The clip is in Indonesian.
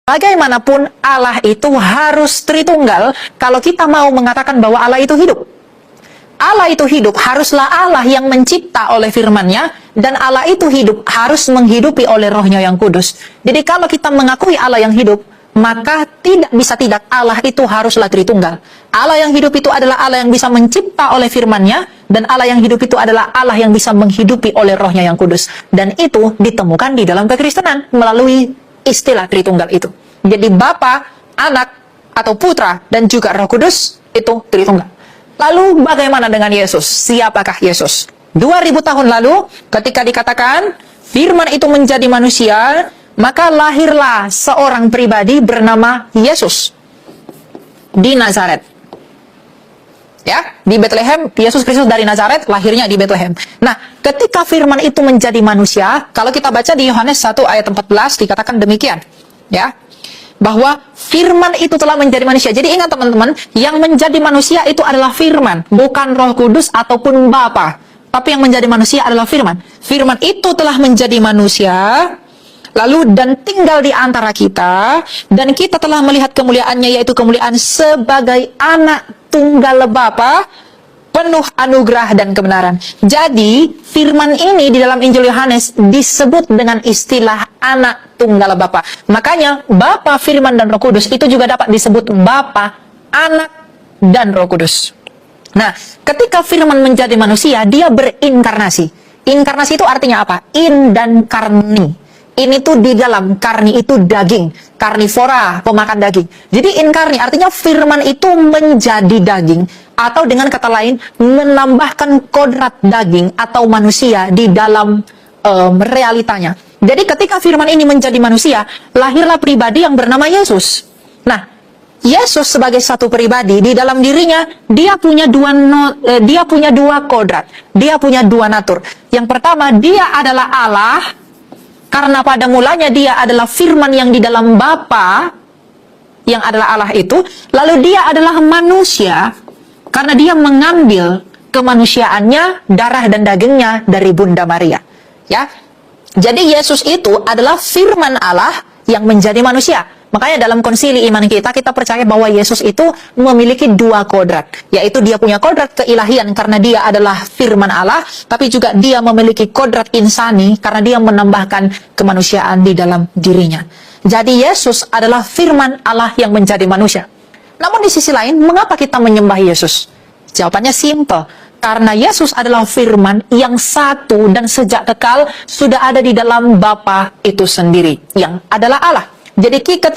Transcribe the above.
Bagaimanapun Allah itu harus Tritunggal kalau kita mau mengatakan bahwa Allah itu hidup. Allah itu hidup, haruslah Allah yang mencipta oleh firman-Nya, dan Allah itu hidup harus menghidupi oleh Roh-Nya yang kudus. Jadi kalau kita mengakui Allah yang hidup, maka tidak bisa tidak Allah itu haruslah Tritunggal. Allah yang hidup itu adalah Allah yang bisa mencipta oleh firman-Nya, dan Allah yang hidup itu adalah Allah yang bisa menghidupi oleh Roh-Nya yang kudus. Dan itu ditemukan di dalam kekristenan melalui istilah Tritunggal itu. Jadi Bapa, Anak, atau Putra, dan juga Roh Kudus itu Tritunggal. Lalu bagaimana dengan Yesus? Siapakah Yesus? 2000 tahun lalu ketika dikatakan firman itu menjadi manusia, maka lahirlah seorang pribadi bernama Yesus di Nazaret. Ya, di Bethlehem. Yesus Kristus dari Nazaret, lahirnya di Bethlehem. Nah, ketika firman itu menjadi manusia, kalau kita baca di Yohanes 1 ayat 14 dikatakan demikian, ya, bahwa firman itu telah menjadi manusia. Jadi ingat teman-teman, yang menjadi manusia itu adalah firman, bukan Roh Kudus ataupun Bapa. Tapi yang menjadi manusia adalah firman. Firman itu telah menjadi manusia, lalu dan tinggal di antara kita, dan kita telah melihat kemuliaannya, yaitu kemuliaan sebagai anak tunggal Bapa, penuh anugerah dan kebenaran. Jadi, firman ini di dalam Injil Yohanes disebut dengan istilah anak tunggal Bapa. Makanya, Bapa, Firman, dan Roh Kudus itu juga dapat disebut Bapa, Anak, dan Roh Kudus. Nah, ketika firman menjadi manusia, dia berinkarnasi. Inkarnasi itu artinya apa? In dan karni. Ini tuh di dalam, karni itu daging, karnivora, pemakan daging. Jadi inkarni artinya firman itu menjadi daging, atau dengan kata lain menambahkan kodrat daging atau manusia di dalam realitanya. Jadi ketika firman ini menjadi manusia, lahirlah pribadi yang bernama Yesus. Nah, Yesus sebagai satu pribadi, di dalam dirinya dia punya dua kodrat, dia punya dua natur. Yang pertama, dia adalah Allah. Karena pada mulanya dia adalah firman yang di dalam Bapa, yang adalah Allah itu. Lalu dia adalah manusia, karena dia mengambil kemanusiaannya, darah dan dagingnya dari Bunda Maria. Ya, jadi Yesus itu adalah firman Allah yang menjadi manusia. Makanya dalam konsili iman kita percaya bahwa Yesus itu memiliki dua kodrat. Yaitu dia punya kodrat keilahian karena dia adalah firman Allah, tapi juga dia memiliki kodrat insani karena dia menambahkan kemanusiaan di dalam dirinya. Jadi Yesus adalah firman Allah yang menjadi manusia. Namun di sisi lain, mengapa kita menyembah Yesus? Jawabannya simple. Karena Yesus adalah firman yang satu dan sejak kekal sudah ada di dalam Bapa itu sendiri, yang adalah Allah. Jadi ketika